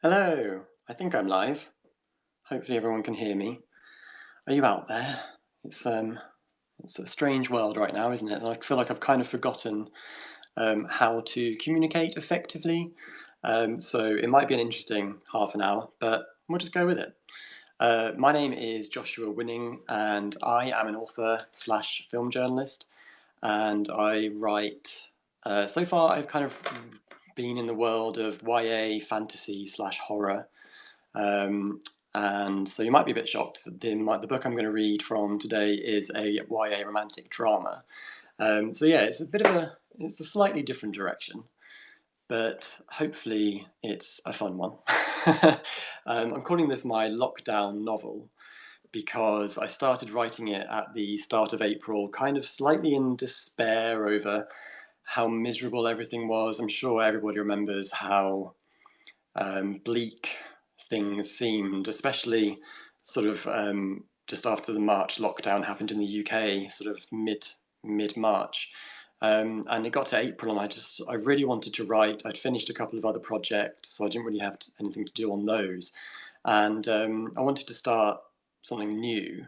Hello, I think I'm live. Hopefully everyone can hear me. Are you out there? It's um it's a strange world right now, isn't it? I feel like I've kind of forgotten how to communicate effectively. So it might be an interesting half an hour, but we'll just go with it. My name is Joshua Winning, and I am an author slash film journalist, and I write. So far, I've kind of been in the world of YA, fantasy slash horror. Um, and so you might be a bit shocked that the book I'm going to read from today is a YA romantic drama. So yeah, it's a slightly different direction, but hopefully it's a fun one. I'm calling this my lockdown novel because I started writing it at the start of April, kind of slightly in despair over how miserable everything was. I'm sure everybody remembers how bleak things seemed, especially sort of just after the March lockdown happened in the UK, sort of mid March. And it got to April, and I really wanted to write. I'd finished a couple of other projects, so I didn't really have anything to do on those, and I wanted to start something new,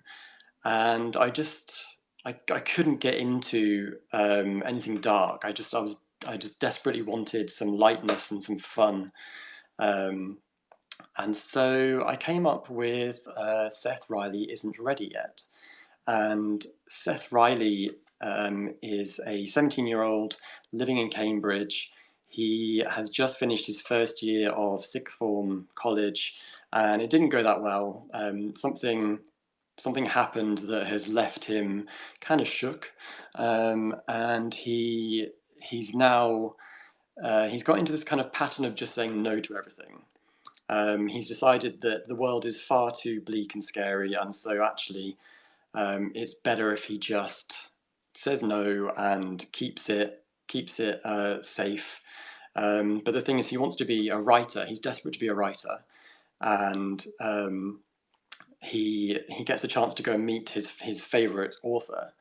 and I couldn't get into anything dark. I just desperately wanted some lightness and some fun. Um, and so I came up with Seth Riley Isn't Ready Yet. And Seth Riley is a 17-year-old living in Cambridge. He has just finished his first year of sixth form college, and it didn't go that well. Something happened that has left him kind of shook, and he's now he's got into this kind of pattern of just saying no to everything. He's decided that the world is far too bleak and scary, and so actually, it's better if he just says no and keeps it safe. But the thing is, he wants to be a writer. He's desperate to be a writer, and he gets a chance to go and meet his favorite author,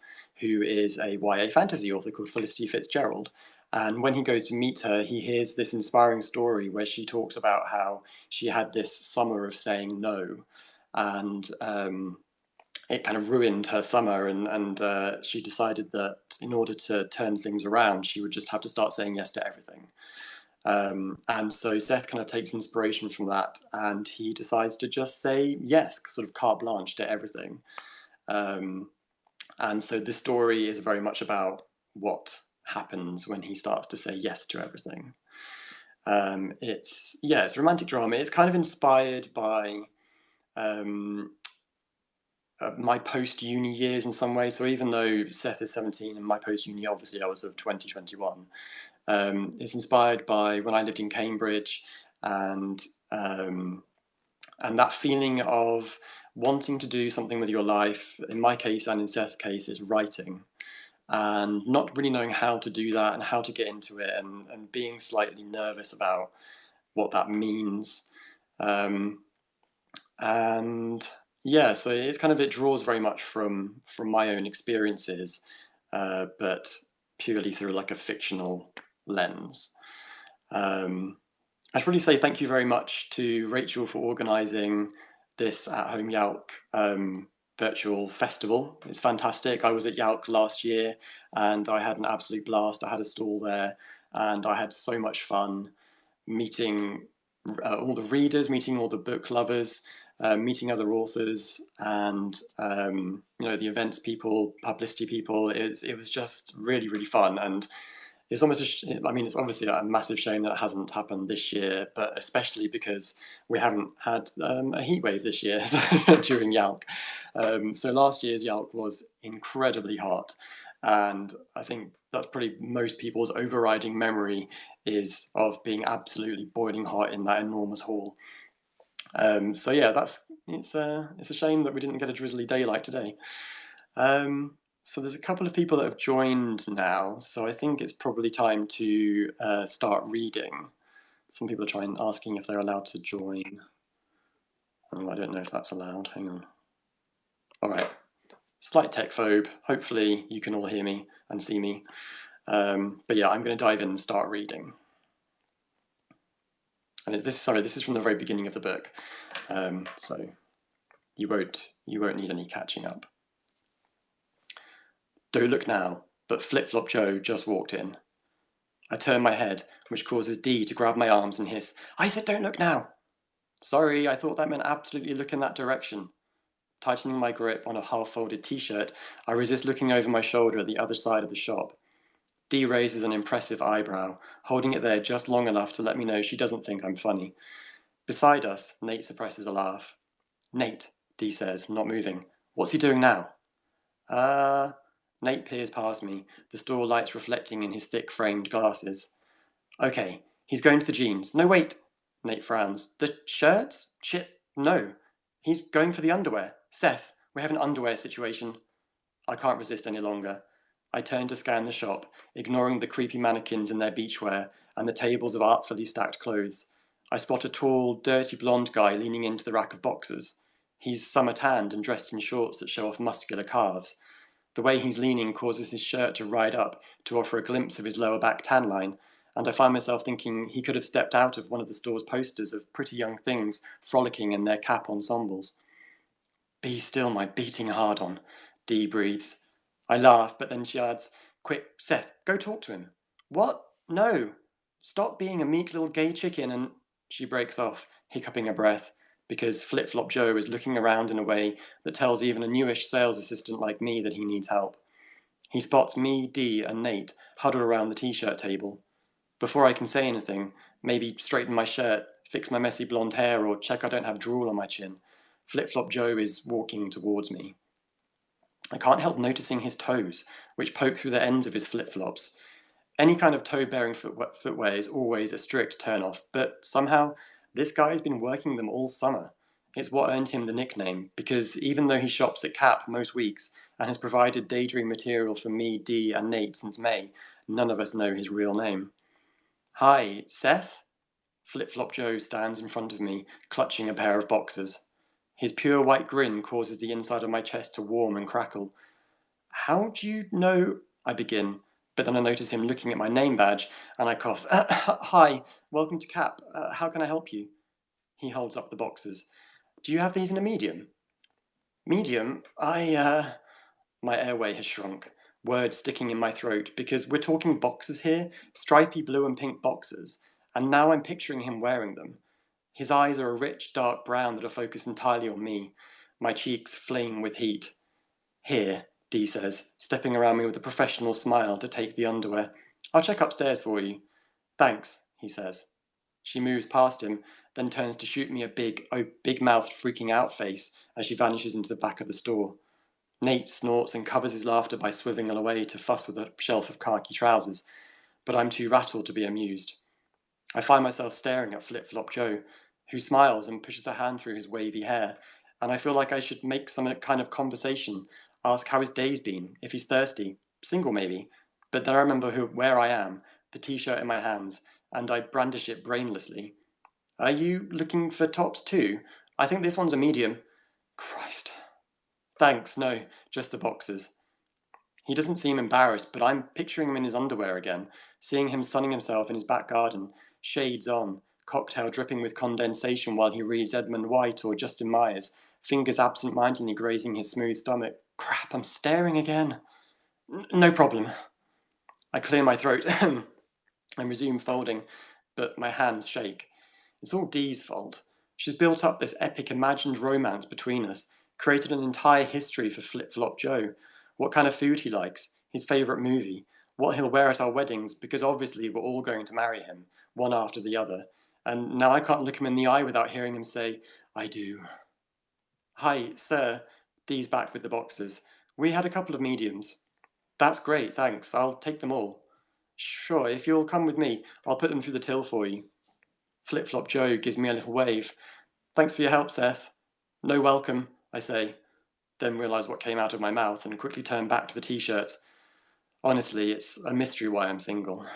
who is a YA fantasy author called Felicity Fitzgerald. And when he goes to meet her, he hears this inspiring story where she talks about how she had this summer of saying no, and it kind of ruined her summer. And she decided that in order to turn things around, she would just have to start saying yes to everything. And so Seth kind of takes inspiration from that, and he decides to just say yes, sort of carte blanche to everything. Um, and so this story is very much about what happens when he starts to say yes to everything. It's a romantic drama. It's kind of inspired by um, my post uni years in some ways. So even though Seth is 17 and my post uni, obviously I was of 2021. It's inspired by when I lived in Cambridge, and um, and that feeling of wanting to do something with your life. In my case, and in Seth's case, is writing, and not really knowing how to do that and how to get into it, and being slightly nervous about what that means. Um, and yeah, so it draws very much from my own experiences, but purely through like a fictional lens. Um, I should really say thank you very much to Rachel for organising this at Home Yalk virtual festival. It's fantastic. I was at Yalk last year and I had an absolute blast. I had a stall there and I had so much fun meeting all the readers, meeting all the book lovers, meeting other authors, and the events people, publicity people. It was just really really fun, and it's it's obviously a massive shame that it hasn't happened this year, but especially because we haven't had a heat wave this year during Yalk. So last year's Yalk was incredibly hot, and I think that's probably most people's overriding memory is of being absolutely boiling hot in that enormous hall. So yeah, it's a shame that we didn't get a drizzly day like today. So there's a couple of people that have joined now, so I think it's probably time to start reading. Some people are asking if they're allowed to join. Oh, I don't know if that's allowed. Hang on. All right. Slight tech phobe. Hopefully you can all hear me and see me. But yeah, I'm going to dive in and start reading. And this is from the very beginning of the book, so you won't need any catching up. Don't look now, but Flip Flop Joe just walked in. I turn my head, which causes Dee to grab my arms and hiss, "I said don't look now!" Sorry, I thought that meant absolutely look in that direction. Tightening my grip on a half-folded t-shirt, I resist looking over my shoulder at the other side of the shop. Dee raises an impressive eyebrow, holding it there just long enough to let me know she doesn't think I'm funny. Beside us, Nate suppresses a laugh. "Nate," Dee says, not moving. "What's he doing now?" Nate peers past me, the store lights reflecting in his thick-framed glasses. "Okay, he's going to the jeans. No, wait!" Nate frowns. "The shirts? Shit, no. He's going for the underwear. Seth, we have an underwear situation." I can't resist any longer. I turn to scan the shop, ignoring the creepy mannequins in their beachwear and the tables of artfully stacked clothes. I spot a tall, dirty blonde guy leaning into the rack of boxers. He's summer tanned and dressed in shorts that show off muscular calves. The way he's leaning causes his shirt to ride up to offer a glimpse of his lower back tan line, and I find myself thinking he could have stepped out of one of the store's posters of pretty young things frolicking in their cap ensembles. "Be still, my beating hard on," Dee breathes. I laugh, but then she adds, "Quick, Seth, go talk to him." "What? No. Stop being a meek little gay chicken and—" She breaks off, hiccuping a breath, because Flip Flop Joe is looking around in a way that tells even a newish sales assistant like me that he needs help. He spots me, Dee, and Nate huddled around the t-shirt table. Before I can say anything, maybe straighten my shirt, fix my messy blonde hair, or check I don't have drool on my chin, Flip Flop Joe is walking towards me. I can't help noticing his toes, which poke through the ends of his flip-flops. Any kind of toe-bearing footwear is always a strict turn-off, but somehow this guy has been working them all summer. It's what earned him the nickname, because even though he shops at Cap most weeks and has provided daydream material for me, Dee, and Nate since May, none of us know his real name. "Hi, Seth?" Flip-Flop Joe stands in front of me, clutching a pair of boxers. His pure white grin causes the inside of my chest to warm and crackle. "How do you know—" I begin, but then I notice him looking at my name badge, and I cough. "Hi, welcome to Cap. How can I help you?" He holds up the boxes. "Do you have these in a medium?" "Medium? My airway has shrunk, words sticking in my throat, because we're talking boxers here, stripy blue and pink boxers, and now I'm picturing him wearing them. His eyes are a rich, dark brown that are focused entirely on me. My cheeks flame with heat. "Here," Dee says, stepping around me with a professional smile to take the underwear. "I'll check upstairs for you." "Thanks," he says. She moves past him, then turns to shoot me a big-mouthed freaking out face as she vanishes into the back of the store. Nate snorts and covers his laughter by swiveling away to fuss with a shelf of khaki trousers, but I'm too rattled to be amused. I find myself staring at Flip Flop Joe, who smiles and pushes a hand through his wavy hair, and I feel like I should make some kind of conversation, ask how his day's been, if he's thirsty, single maybe, but then I remember where I am, the t-shirt in my hands, and I brandish it brainlessly. "Are you looking for tops too? I think this one's a medium." Christ. "Thanks, no, just the boxers." He doesn't seem embarrassed, but I'm picturing him in his underwear again, seeing him sunning himself in his back garden, shades on, cocktail dripping with condensation while he reads Edmund White or Justin Myers, fingers absent-mindedly grazing his smooth stomach. Crap, I'm staring again. No problem." I clear my throat and resume folding, but my hands shake. It's all Dee's fault. She's built up this epic imagined romance between us, created an entire history for Flip Flop Joe, what kind of food he likes, his favourite movie, what he'll wear at our weddings, because obviously we're all going to marry him, one after the other, and now I can't look him in the eye without hearing him say, "I do." "Hi, sir." Dee's back with the boxes. "We had a couple of mediums." "That's great, thanks. I'll take them all." "Sure, if you'll come with me, I'll put them through the till for you." Flip Flop Joe gives me a little wave. "Thanks for your help, Seth." "No welcome," I say, then realise what came out of my mouth and quickly turn back to the t-shirts. Honestly, it's a mystery why I'm single.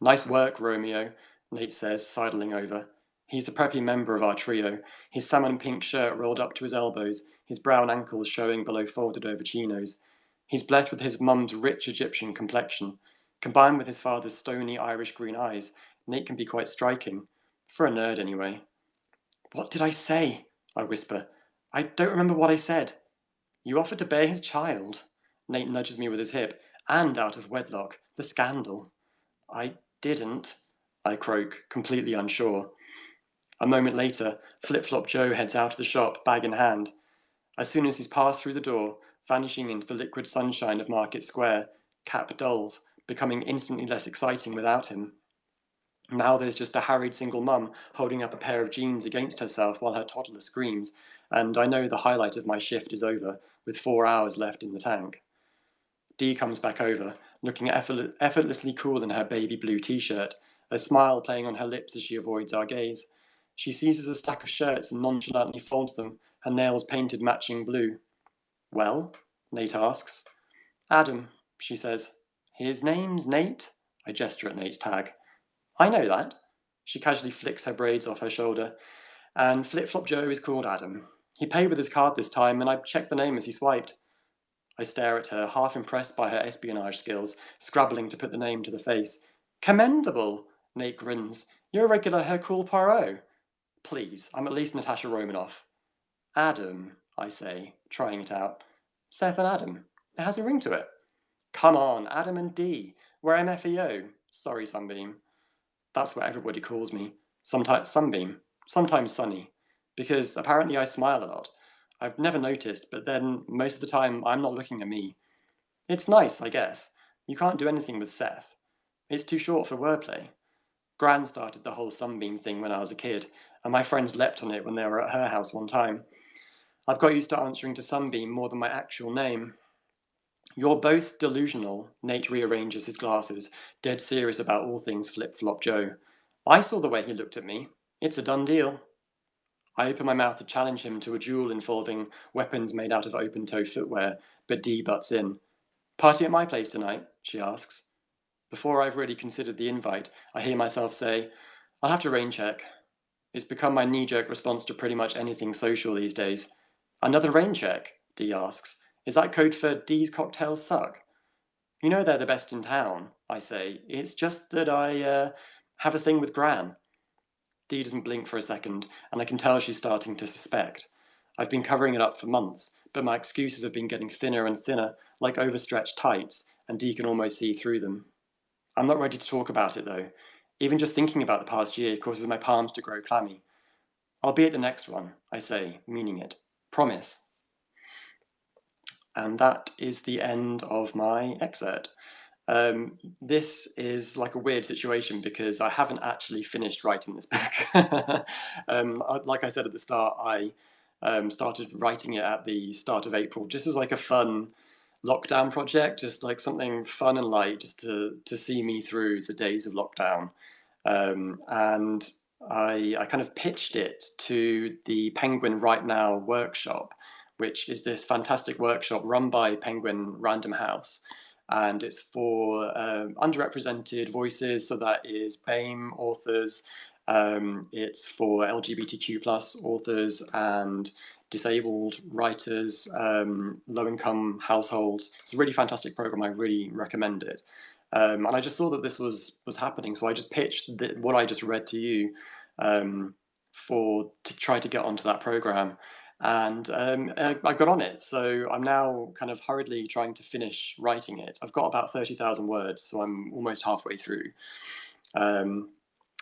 "Nice work, Romeo," Nate says, sidling over. He's the preppy member of our trio, his salmon pink shirt rolled up to his elbows, his brown ankles showing below folded over chinos. He's blessed with his mum's rich Egyptian complexion. Combined with his father's stony Irish green eyes, Nate can be quite striking. For a nerd, anyway. What did I say? I whisper. I don't remember what I said. You offered to bear his child. Nate nudges me with his hip. And out of wedlock. The scandal. I didn't, I croak, completely unsure. A moment later, Flip-Flop Joe heads out of the shop, bag in hand. As soon as he's passed through the door, vanishing into the liquid sunshine of Market Square, Cap dulls, becoming instantly less exciting without him. Now there's just a harried single mum holding up a pair of jeans against herself while her toddler screams, and I know the highlight of my shift is over, with 4 hours left in the tank. Dee comes back over, looking effortlessly cool in her baby blue t-shirt, a smile playing on her lips as she avoids our gaze. She seizes a stack of shirts and nonchalantly folds them, her nails painted matching blue. Well? Nate asks. Adam, she says. His name's Nate? I gesture at Nate's tag. I know that. She casually flicks her braids off her shoulder. And Flip-Flop Joe is called Adam. He paid with his card this time, and I checked the name as he swiped. I stare at her, half impressed by her espionage skills, scrabbling to put the name to the face. Commendable, Nate grins. You're a regular Hercule Poirot. Please, I'm at least Natasha Romanoff. Adam, I say, trying it out. Seth and Adam. It has a ring to it. Come on, Adam and Dee. We're MFEO. Sorry, Sunbeam. That's what everybody calls me. Sometimes Sunbeam, sometimes Sunny. Because apparently I smile a lot. I've never noticed, but then most of the time I'm not looking at me. It's nice, I guess. You can't do anything with Seth. It's too short for wordplay. Gran started the whole Sunbeam thing when I was a kid, and my friends leapt on it when they were at her house one time. I've got used to answering to Sunbeam more than my actual name. You're both delusional, Nate rearranges his glasses, dead serious about all things Flip-Flop Joe. I saw the way he looked at me. It's a done deal. I open my mouth to challenge him to a duel involving weapons made out of open-toe footwear, but Dee butts in. Party at my place tonight? She asks. Before I've really considered the invite, I hear myself say, I'll have to rain check. It's become my knee-jerk response to pretty much anything social these days. Another rain check? Dee asks. Is that code for Dee's cocktails suck? You know they're the best in town, I say. It's just that I have a thing with Gran. Dee doesn't blink for a second, and I can tell she's starting to suspect. I've been covering it up for months, but my excuses have been getting thinner and thinner, like overstretched tights, and Dee can almost see through them. I'm not ready to talk about it, though. Even just thinking about the past year causes my palms to grow clammy. I'll be at the next one, I say, meaning it. Promise. And that is the end of my excerpt. This is like a weird situation because I haven't actually finished writing this book. Like I said at the start, I started writing it at the start of April, just as like a fun lockdown project, just like something fun and light, just to see me through the days of lockdown. And I kind of pitched it to the Penguin Right Now workshop, which is this fantastic workshop run by Penguin Random House. And it's for underrepresented voices, so that is BAME authors, it's for LGBTQ plus authors and disabled writers, low-income households. It's a really fantastic program. I really recommend it. And I just saw that this was happening, so I just pitched what I just read to you to try to get onto that program. And I got on it, so I'm now kind of hurriedly trying to finish writing it. I've got about 30,000 words, so I'm almost halfway through.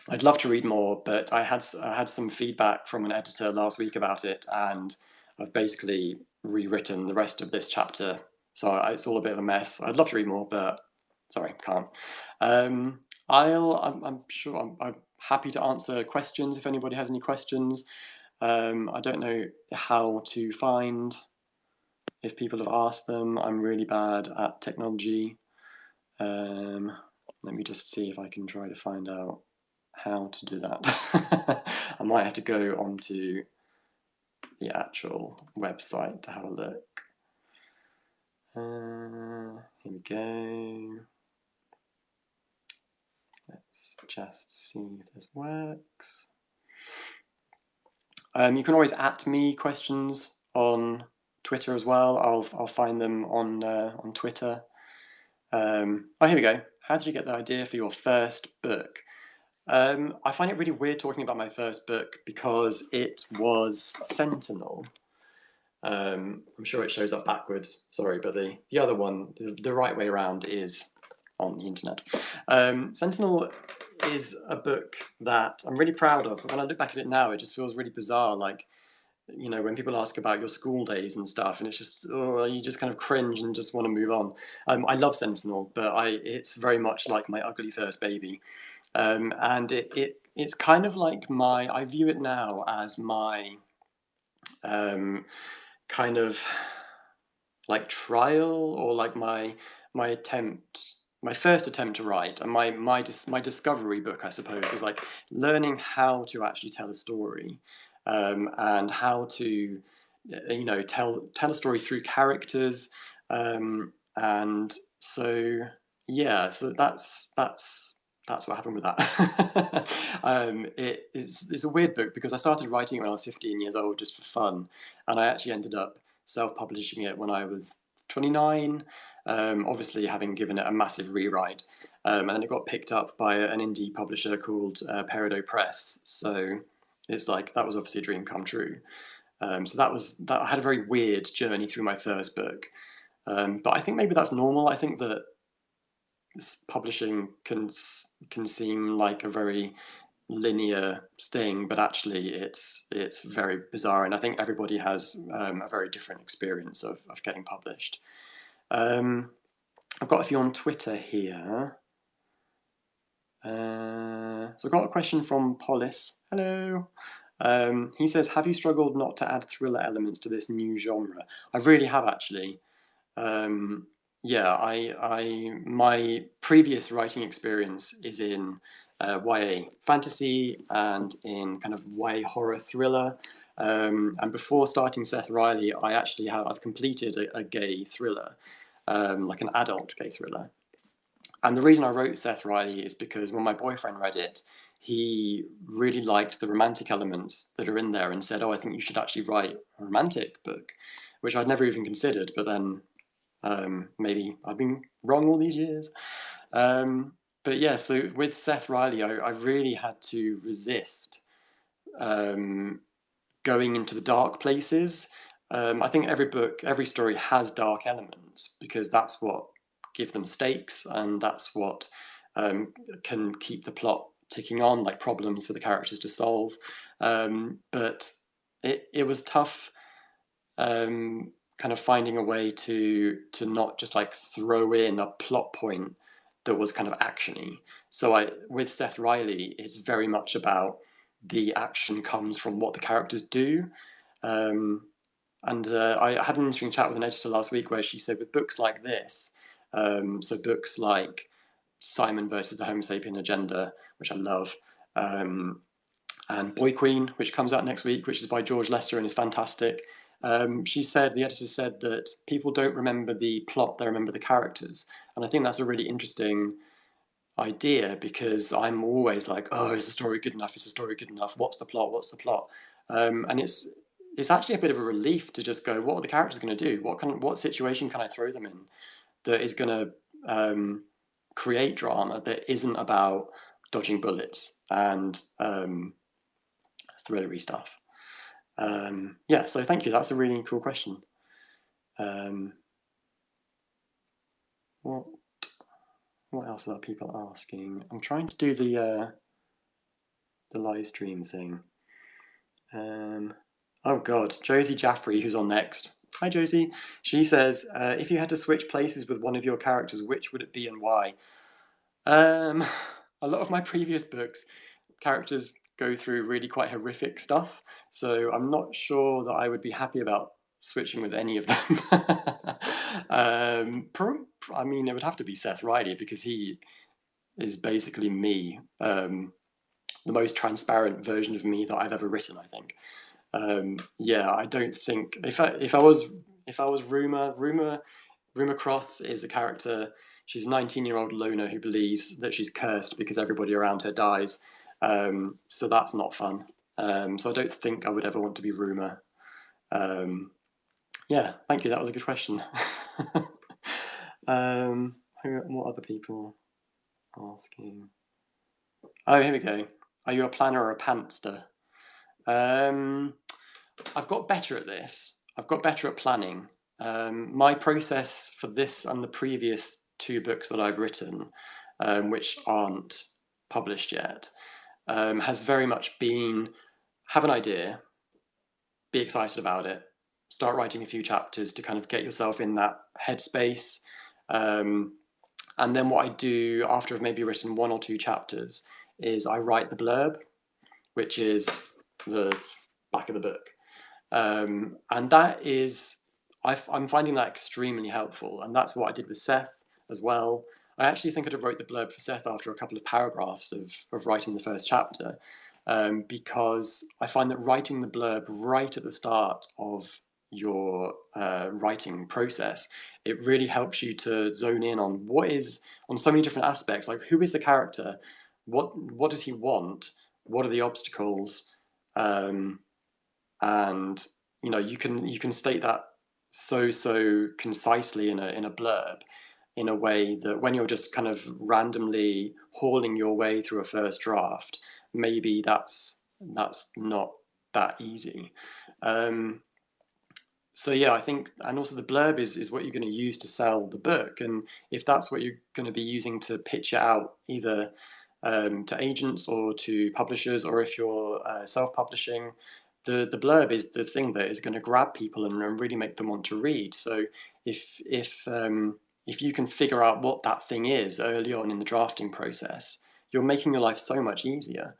I'd love to read more, but I had some feedback from an editor last week about it, and I've basically rewritten the rest of this chapter, so it's all a bit of a mess. I'd love to read more, but sorry, can't. I'm sure I'm happy to answer questions if anybody has any questions. I don't know how to find if people have asked them. I'm really bad at technology. Let me just see if I can try to find out how to do that. I might have to go onto the actual website to have a look. Here we go. Let's just see if this works. You can always @ me questions on Twitter as well. I'll find them on Twitter. Oh, here we go. How did you get the idea for your first book? I find it really weird talking about my first book because it was Sentinel. I'm sure it shows up backwards, sorry, but the other one, the right way around, is on the internet. Sentinel is a book that I'm really proud of, but when I look back at it now, it just feels really bizarre. Like, you know, when people ask about your school days and stuff, and it's just, oh, you just kind of cringe and just want to move on. I love Sentinel, but it's very much like my ugly first baby. And it's kind of like I view it now as my um, kind of like trial, or like my attempt, my first attempt to write, and my discovery book, I suppose, is like learning how to actually tell a story, and how to tell a story through characters, and so yeah, so that's what happened with that. It's a weird book because I started writing it when I was 15 years old just for fun, and I actually ended up self-publishing it when I was 29, obviously having given it a massive rewrite. And then it got picked up by an indie publisher called Peridot Press. So it's like, that was obviously a dream come true. So that I had a very weird journey through my first book. But I think maybe that's normal. I think that publishing can seem like a very linear thing, but actually it's very bizarre, and I think everybody has a very different experience of getting published. I've got a few on Twitter here. So I've got a question from Polis. Hello. He says, have you struggled not to add thriller elements to this new genre? I really have, actually. Yeah, my previous writing experience is in YA fantasy and in kind of YA horror thriller. And before starting Seth Riley, I've completed a gay thriller, like an adult gay thriller. And the reason I wrote Seth Riley is because when my boyfriend read it, he really liked the romantic elements that are in there and said, "Oh, I think you should actually write a romantic book," which I'd never even considered. But then maybe I've been wrong all these years. But yeah, so with Seth Riley, I really had to resist um, going into the dark places. I think every story has dark elements because that's what give them stakes, and that's what can keep the plot ticking on, like problems for the characters to solve. But it was tough, kind of finding a way to not just like throw in a plot point that was kind of actiony. So with Seth Riley, it's very much about the action comes from what the characters do. Um, and I had an interesting chat with an editor last week where she said with books like this, so books like Simon versus the Homo sapien Agenda, which I love, um, and Boy Queen, which comes out next week, which is by George Lester and is fantastic. The editor said that people don't remember the plot, they remember the characters. And I think that's a really interesting idea because I'm always like, oh, is the story good enough? Is the story good enough? What's the plot? What's the plot? And it's actually a bit of a relief to just go, what are the characters going to do? What situation can I throw them in that is going to create drama that isn't about dodging bullets and thrillery stuff? Yeah, so thank you. That's a really cool question. What what else are people asking? I'm trying to do the live stream thing. Oh God, Josie Jaffrey, who's on next. Hi Josie. She says, if you had to switch places with one of your characters, which would it be and why? A lot of my previous books, characters go through really quite horrific stuff, so I'm not sure that I would be happy about switching with any of them. I mean, it would have to be Seth Riley because he is basically me, the most transparent version of me that I've ever written, I think. Yeah, I don't think if I was Ruma Cross is a character. She's a 19-year-old loner who believes that she's cursed because everybody around her dies. So that's not fun. So I don't think I would ever want to be Ruma. Yeah, thank you. That was a good question. What other people asking? Oh, here we go. Are you a planner or a pantster? Um, I've got better at this. I've got better at planning. My process for this and the previous two books that I've written, which aren't published yet, has very much been have an idea, be excited about it, start writing a few chapters to kind of get yourself in that headspace. And then what I do after I've maybe written one or two chapters is I write the blurb, which is the back of the book. And that is, I'm finding that extremely helpful. And that's what I did with Seth as well. I actually think I'd have wrote the blurb for Seth after a couple of paragraphs of writing the first chapter, because I find that writing the blurb right at the start of your writing process, it really helps you to zone in on what is, on so many different aspects, like who is the character, what does he want, what are the obstacles, and you can state that so concisely in a blurb, in a way that when you're just kind of randomly hauling your way through a first draft, maybe that's not that easy. Um, so yeah, I think, and also the blurb is what you're going to use to sell the book, and if that's what you're going to be using to pitch it out, either to agents or to publishers, or if you're self-publishing, the blurb is the thing that is going to grab people and really make them want to read. So if you can figure out what that thing is early on in the drafting process, you're making your life so much easier.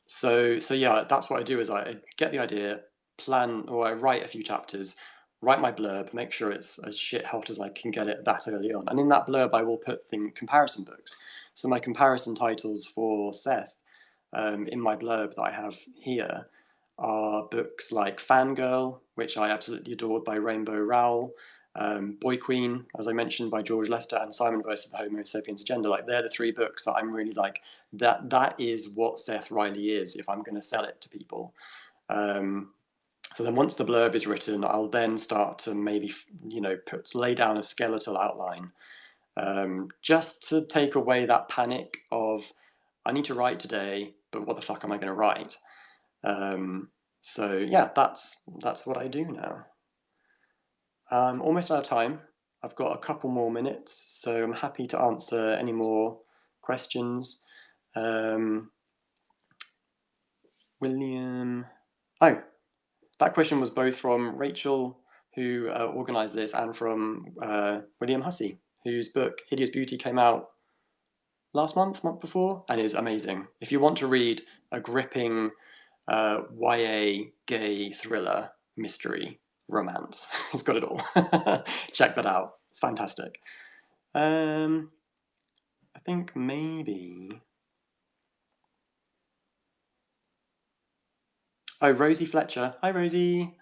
So yeah, that's what I do, is I get the idea, plan, or I write a few chapters, write my blurb, make sure it's as shit hot as I can get it that early on. And in that blurb, I will put comparison books. So my comparison titles for Seth, in my blurb that I have here, are books like Fangirl, which I absolutely adored, by Rainbow Rowell, Boy Queen, as I mentioned, by George Lester, and Simon versus the Homo Sapiens Agenda. Like, they're the three books that I'm really like, that is what Seth Riley is if I'm going to sell it to people. So then once the blurb is written, I'll then start to maybe, lay down a skeletal outline, just to take away that panic of, I need to write today, but what the fuck am I going to write? So yeah, that's what I do now. I'm almost out of time. I've got a couple more minutes, so I'm happy to answer any more questions. William, oh, that question was both from Rachel, who organised this, and from William Hussey, whose book Hideous Beauty came out last month before, and is amazing. If you want to read a gripping YA gay thriller mystery romance, it's got it all. Check that out. It's fantastic. I think maybe. Oh, Rosie Fletcher. Hi, Rosie.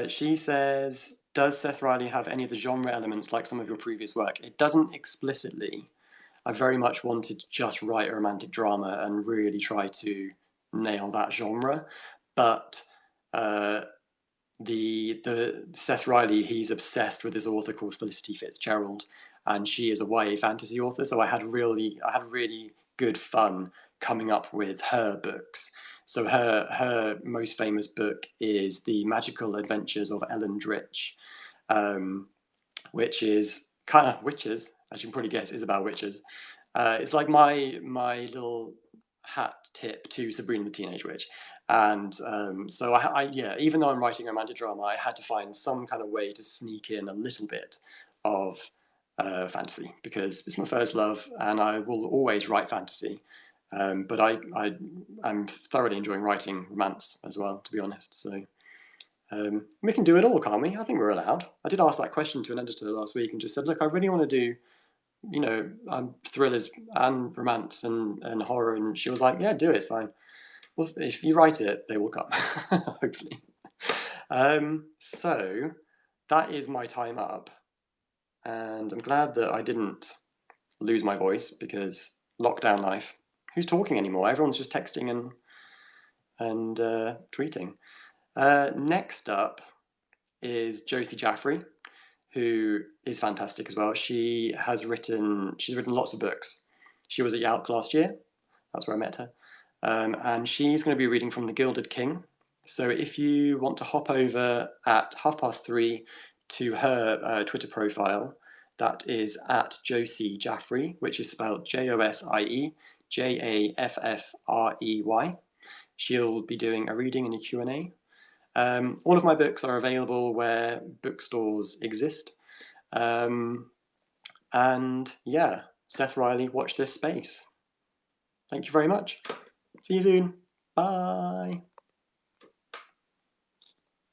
She says, does Seth Riley have any of the genre elements like some of your previous work? It doesn't explicitly. I very much wanted to just write a romantic drama and really try to nail that genre. But the Seth Riley, he's obsessed with this author called Felicity Fitzgerald, and she is a YA fantasy author. So I had really good fun coming up with her books. So her most famous book is The Magical Adventures of Ellen Dritch, which is kind of witches, as you can probably guess, is about witches. It's like my little hat tip to Sabrina the Teenage Witch. And so yeah, even though I'm writing a romantic drama, I had to find some kind of way to sneak in a little bit of fantasy, because it's my first love and I will always write fantasy. But I'm thoroughly enjoying writing romance as well, to be honest. So we can do it all, can't we? I think we're allowed. I did ask that question to an editor last week and just said, look, I really want to do, thrillers and romance and horror. And she was like, yeah, do it, it's fine. Well, if you write it, they will come, hopefully. So that is my time up. And I'm glad that I didn't lose my voice, because lockdown life, who's talking anymore? Everyone's just texting and tweeting. Next up is Josie Jaffrey, who is fantastic as well. She's written lots of books. She was at Yalc last year. That's where I met her. And she's going to be reading from The Gilded King. So if you want to hop over at 3:30 to her Twitter profile, that is at Josie Jaffrey, which is spelled Josie Jaffrey. She'll be doing a reading and a Q&A. All of my books are available where bookstores exist. And yeah, Seth Riley, watch this space. Thank you very much. See you soon. Bye.